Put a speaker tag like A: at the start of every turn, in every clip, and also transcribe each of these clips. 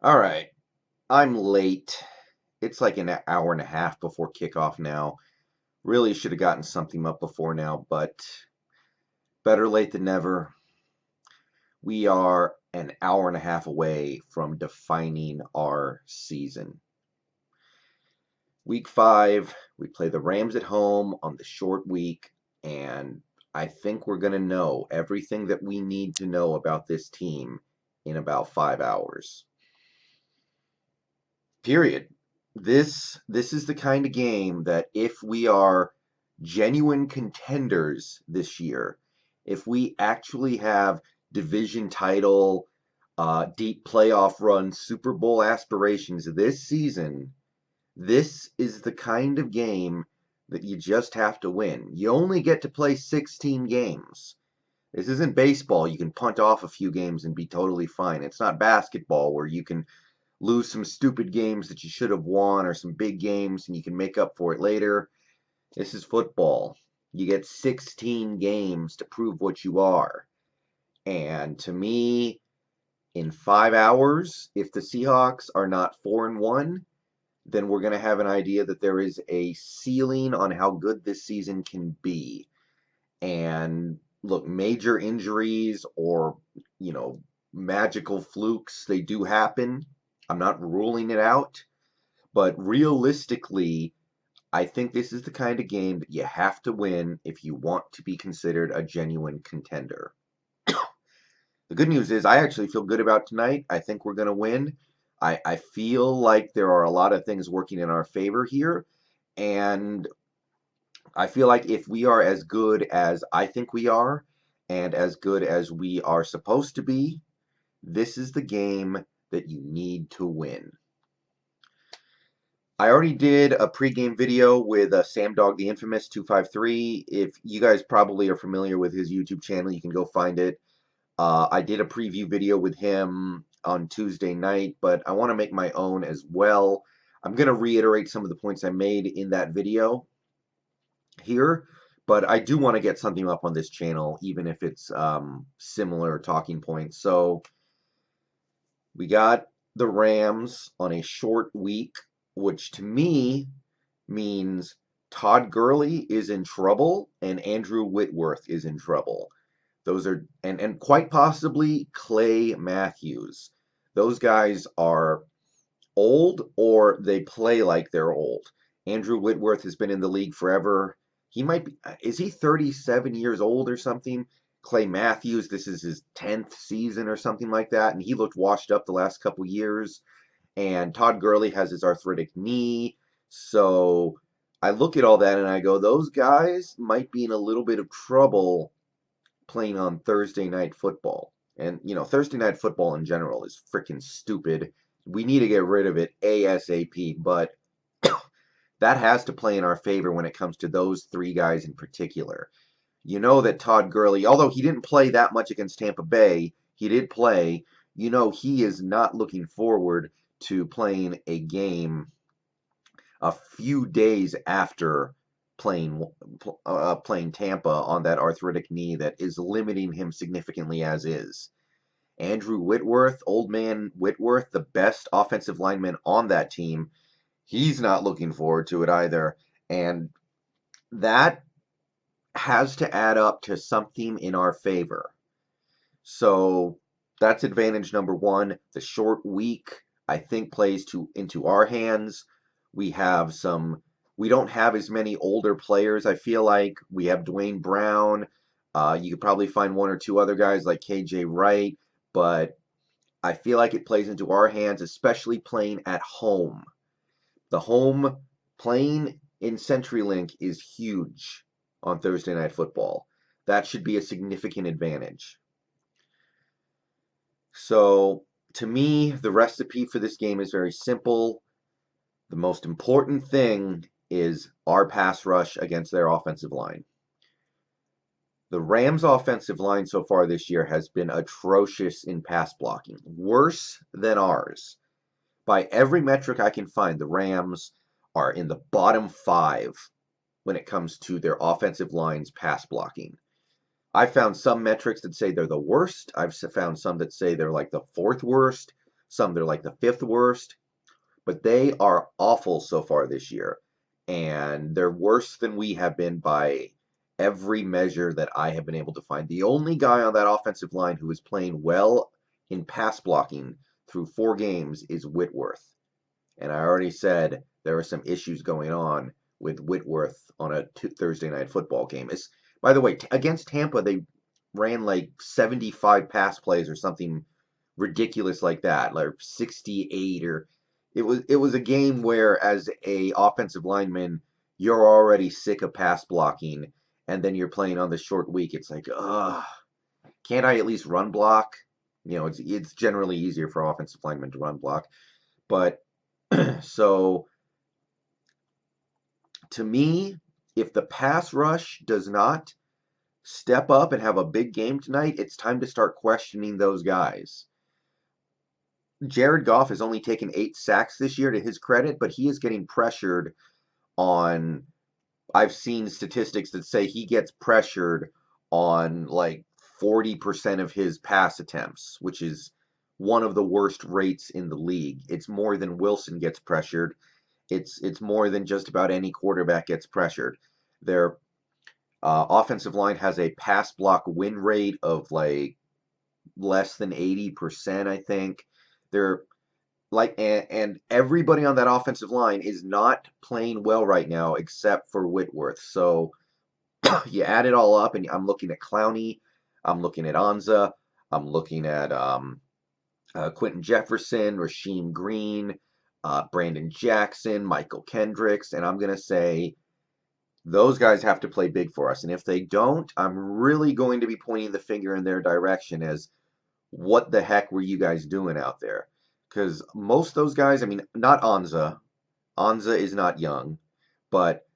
A: All right, I'm late. It's like an hour and a half before kickoff now. Really should have gotten something up before now, but better late than never. We are an hour and a half away from defining our season. Week 5, we play the Rams at home on the short week, and I think we're going to know everything that we need to know about this team in about 5 hours. Period. This is the kind of game that if we are genuine contenders this year, if we actually have division title, deep playoff run, Super Bowl aspirations this season, this is the kind of game that you just have to win. You only get to play 16 games. This isn't baseball. You can punt off a few games and be totally fine. It's not basketball where you can lose some stupid games that you should have won or some big games and you can make up for it later. This is football. You get 16 games to prove what you are. And to me, in 5 hours, if the Seahawks are not 4-1, then we're going to have an idea that there is a ceiling on how good this season can be. And look, major injuries or, magical flukes, they do happen. I'm not ruling it out, but realistically, I think this is the kind of game that you have to win if you want to be considered a genuine contender. The good news is I actually feel good about tonight. I think we're going to win. I feel like there are a lot of things working in our favor here, and I feel like if we are as good as I think we are and as good as we are supposed to be, this is the game that you need to win. I already did a pregame video with Sam Dog the Infamous 253. If you guys probably are familiar with his YouTube channel, you can go find it. I did a preview video with him on Tuesday night, but I want to make my own as well. I'm going to reiterate some of the points I made in that video here, but I do want to get something up on this channel, even if it's similar talking points. So we got the Rams on a short week, which to me means Todd Gurley is in trouble and Andrew Whitworth is in trouble. Those are and quite possibly Clay Matthews. Those guys are old or they play like they're old. Andrew Whitworth has been in the league forever. He might be, is he 37 years old or something? Clay Matthews, this is his 10th season or something like that, and he looked washed up the last couple years. And Todd Gurley has his arthritic knee. So I look at all that and I go, those guys might be in a little bit of trouble playing on Thursday night football. And, Thursday night football in general is freaking stupid. We need to get rid of it ASAP, but that has to play in our favor when it comes to those three guys in particular. You know that Todd Gurley, although he didn't play that much against Tampa Bay, he did play. He is not looking forward to playing a game a few days after playing playing Tampa on that arthritic knee that is limiting him significantly as is. Andrew Whitworth, old man Whitworth, the best offensive lineman on that team, he's not looking forward to it either. And that has to add up to something in our favor. So that's advantage number one. The short week, I think, plays into our hands. We don't have as many older players. I feel like we have Dwayne Brown. You could probably find one or two other guys like KJ Wright, but I feel like it plays into our hands, especially playing at home. The home playing in CenturyLink is huge on Thursday Night Football. That should be a significant advantage. So, to me, the recipe for this game is very simple. The most important thing is our pass rush against their offensive line. The Rams' offensive line so far this year has been atrocious in pass blocking, worse than ours. By every metric I can find, the Rams are in the bottom 5 when it comes to their offensive line's pass blocking. I've found some metrics that say they're the worst. I've found some that say they're like the 4th worst. Some they're like the fifth worst, but they are awful so far this year. And they're worse than we have been by every measure that I have been able to find. The only guy on that offensive line who is playing well in pass blocking through 4 games is Whitworth. And I already said there are some issues going on with Whitworth on a Thursday night football game. By the way, against Tampa, they ran like 75 pass plays or something ridiculous like that, like 68 or it was a game where as a offensive lineman, you're already sick of pass blocking, and then you're playing on the short week. It's like, can't I at least run block? It's generally easier for offensive linemen to run block. But so to me, if the pass rush does not step up and have a big game tonight, it's time to start questioning those guys. Jared Goff has only taken 8 sacks this year to his credit, but he is getting pressured on. I've seen statistics that say he gets pressured on like 40% of his pass attempts, which is one of the worst rates in the league. It's more than Wilson gets pressured. It's more than just about any quarterback gets pressured. Their offensive line has a pass block win rate of like less than 80%, I think. They're like, and everybody on that offensive line is not playing well right now except for Whitworth. So you add it all up, and I'm looking at Clowney, I'm looking at Anza, I'm looking at Quentin Jefferson, Rasheem Green, Brandon Jackson, Michael Kendricks, and I'm gonna say those guys have to play big for us. And if they don't, I'm really going to be pointing the finger in their direction as what the heck were you guys doing out there? Because most of those guys, I mean, not Anza. Anza is not young, but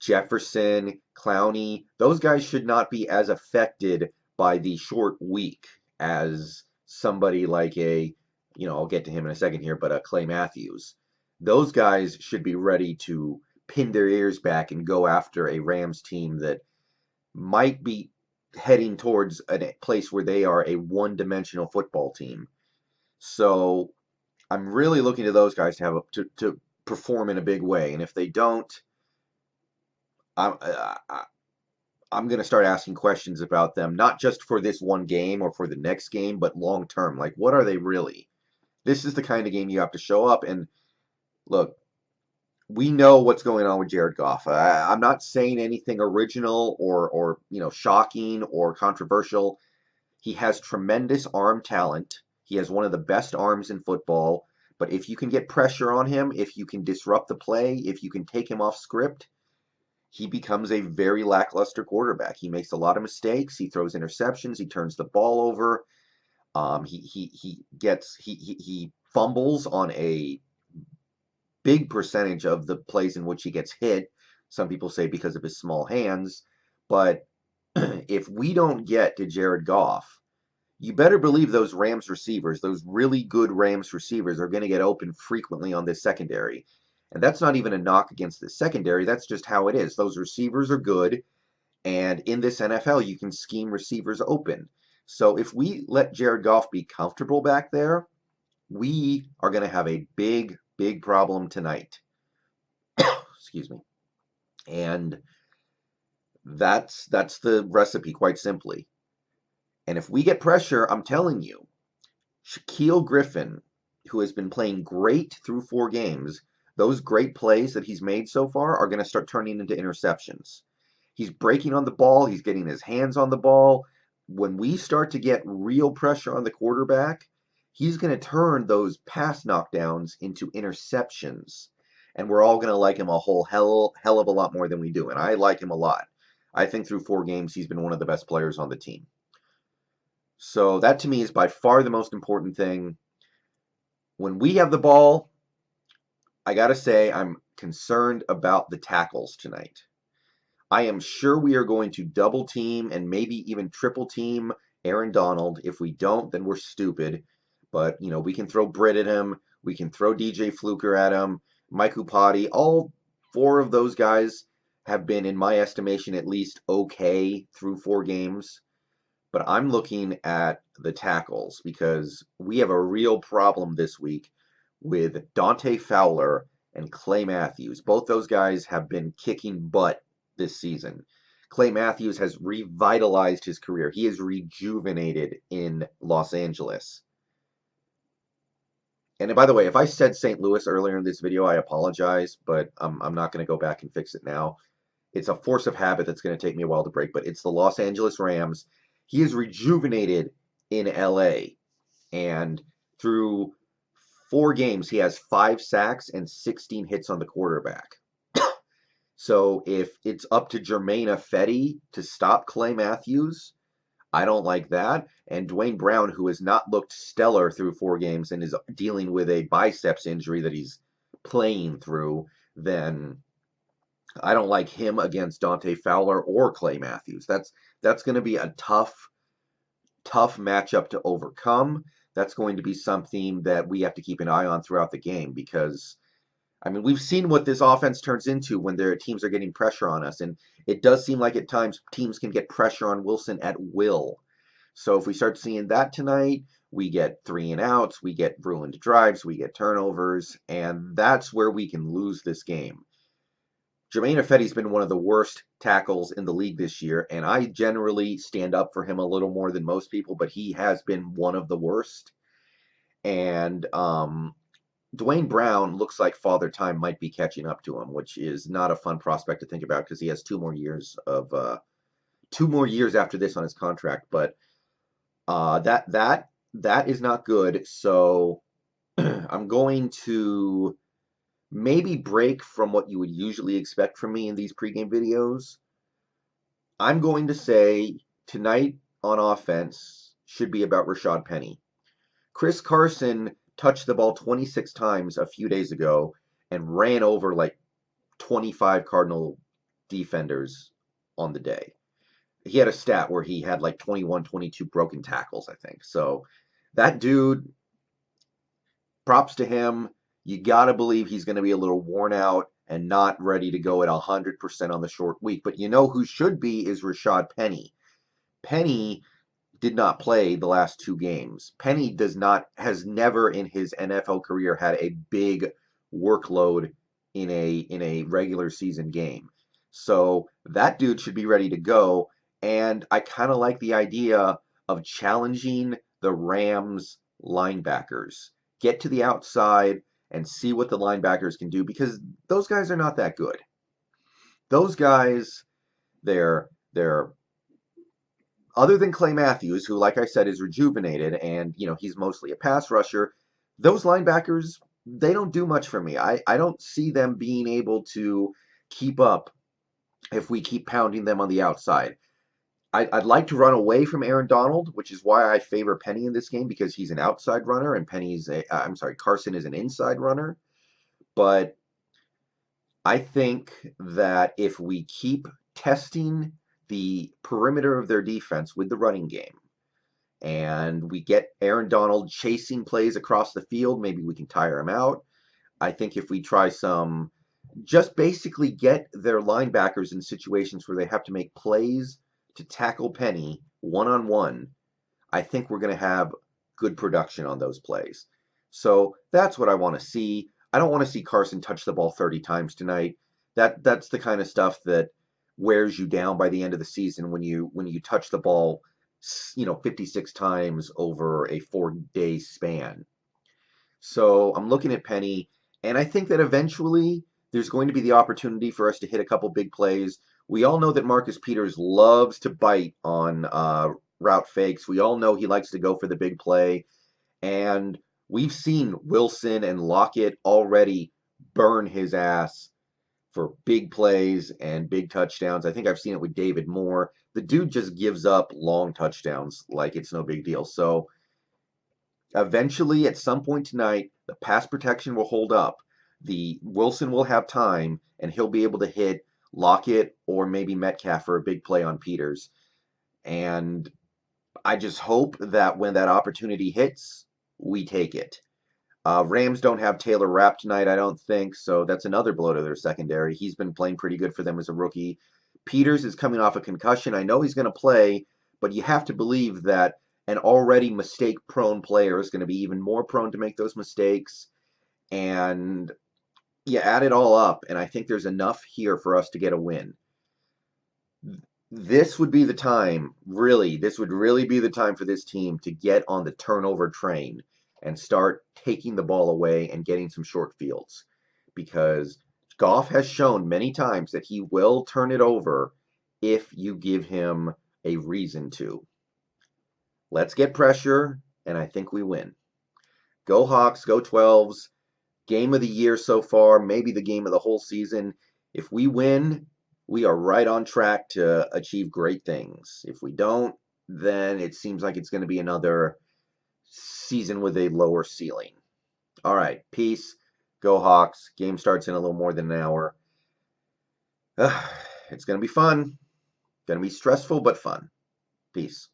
A: Jefferson, Clowney, those guys should not be as affected by the short week as somebody like I'll get to him in a second here, but Clay Matthews. Those guys should be ready to pin their ears back and go after a Rams team that might be heading towards a place where they are a one-dimensional football team. So I'm really looking to those guys to have to perform in a big way, and if they don't, I'm going to start asking questions about them, not just for this one game or for the next game, but long term. Like, what are they really? This is the kind of game you have to show up. And look, we know what's going on with Jared Goff. I'm not saying anything original or shocking or controversial. He has tremendous arm talent. He has one of the best arms in football. But if you can get pressure on him, if you can disrupt the play, if you can take him off script, he becomes a very lackluster quarterback. He makes a lot of mistakes. He throws interceptions. He turns the ball over. He fumbles on a big percentage of the plays in which he gets hit. Some people say because of his small hands. But if we don't get to Jared Goff, you better believe those Rams receivers, those really good Rams receivers, are going to get open frequently on this secondary. And that's not even a knock against the secondary. That's just how it is. Those receivers are good. And in this NFL, you can scheme receivers open. So if we let Jared Goff be comfortable back there, we are going to have a big, big problem tonight. Excuse me. And that's the recipe, quite simply. And if we get pressure, I'm telling you, Shaquille Griffin, who has been playing great through 4 games, those great plays that he's made so far are going to start turning into interceptions. He's breaking on the ball. He's getting his hands on the ball. When we start to get real pressure on the quarterback, he's going to turn those pass knockdowns into interceptions. And we're all going to like him a whole hell of a lot more than we do. And I like him a lot. I think through 4 games, he's been one of the best players on the team. So that to me is by far the most important thing. When we have the ball, I got to say I'm concerned about the tackles tonight. I am sure we are going to double team and maybe even triple team Aaron Donald. If we don't, then we're stupid. But, we can throw Britt at him. We can throw DJ Fluker at him. Mike Upati. All 4 of those guys have been, in my estimation, at least okay through 4 games. But I'm looking at the tackles because we have a real problem this week with Dante Fowler and Clay Matthews. Both those guys have been kicking butt this season. Clay Matthews has revitalized his career. He is rejuvenated in Los Angeles. And by the way, if I said St. Louis earlier in this video, I apologize, but I'm not going to go back and fix it now. It's a force of habit that's going to take me a while to break, but it's the Los Angeles Rams. He is rejuvenated in LA, and through 4 games, he has 5 sacks and 16 hits on the quarterback. So if it's up to Jermaine Ifedi to stop Clay Matthews, I don't like that. And Dwayne Brown, who has not looked stellar through 4 games and is dealing with a biceps injury that he's playing through, then I don't like him against Dante Fowler or Clay Matthews. That's going to be a tough matchup to overcome. That's going to be something that we have to keep an eye on throughout the game because, I mean, we've seen what this offense turns into when their teams are getting pressure on us, and it does seem like at times teams can get pressure on Wilson at will. So if we start seeing that tonight, we get 3-and-outs, we get ruined drives, we get turnovers, and that's where we can lose this game. Jermaine Ifedi's been one of the worst tackles in the league this year, and I generally stand up for him a little more than most people, but he has been one of the worst. And Dwayne Brown looks like Father Time might be catching up to him, which is not a fun prospect to think about because he has 2 more years after this on his contract. But that is not good. So I'm going to maybe break from what you would usually expect from me in these pregame videos. I'm going to say tonight on offense should be about Rashad Penny. Chris Carson touched the ball 26 times a few days ago and ran over like 25 Cardinal defenders on the day. He had a stat where he had like 21, 22 broken tackles, I think. So that dude, props to him. You got to believe he's going to be a little worn out and not ready to go at 100% on the short week. But you know who should be is Rashad Penny. Penny did not play the last 2 games. Penny has never in his NFL career had a big workload in a regular season game. So that dude should be ready to go. And I kind of like the idea of challenging the Rams linebackers. Get to the outside and see what the linebackers can do because those guys are not that good. Those guys, they're other than Clay Matthews, who, like I said, is rejuvenated and he's mostly a pass rusher. Those linebackers, they don't do much for me. I don't see them being able to keep up if we keep pounding them on the outside. I'd like to run away from Aaron Donald, which is why I favor Penny in this game because he's an outside runner and Carson is an inside runner. But I think that if we keep testing the perimeter of their defense with the running game and we get Aaron Donald chasing plays across the field, maybe we can tire him out. I think if we try just basically get their linebackers in situations where they have to make plays to tackle Penny one-on-one, I think we're going to have good production on those plays. So that's what I want to see. I don't want to see Carson touch the ball 30 times tonight. That's the kind of stuff that wears you down by the end of the season when you touch the ball 56 times over a 4-day span. So I'm looking at Penny, and I think that eventually there's going to be the opportunity for us to hit a couple big plays. We all know that Marcus Peters loves to bite on route fakes. We all know he likes to go for the big play. And we've seen Wilson and Lockett already burn his ass for big plays and big touchdowns. I think I've seen it with David Moore. The dude just gives up long touchdowns like it's no big deal. So eventually, at some point tonight, the pass protection will hold up. The Wilson will have time, and he'll be able to hit Lockett or maybe Metcalf for a big play on Peters. And I just hope that when that opportunity hits, we take it. Rams don't have Taylor Rapp tonight, I don't think, so that's another blow to their secondary. He's been playing pretty good for them as a rookie. Peters is coming off a concussion. I know he's going to play, but you have to believe that an already mistake-prone player is going to be even more prone to make those mistakes. And you add it all up, and I think there's enough here for us to get a win. This would be the time, really, this would really be the time for this team to get on the turnover train and start taking the ball away and getting some short fields. Because Goff has shown many times that he will turn it over if you give him a reason to. Let's get pressure, and I think we win. Go Hawks, go 12s. Game of the year so far, maybe the game of the whole season. If we win, we are right on track to achieve great things. If we don't, then it seems like it's going to be another season with a lower ceiling. All right, peace. Go Hawks. Game starts in a little more than an hour. It's going to be fun. Going to be stressful, but fun. Peace.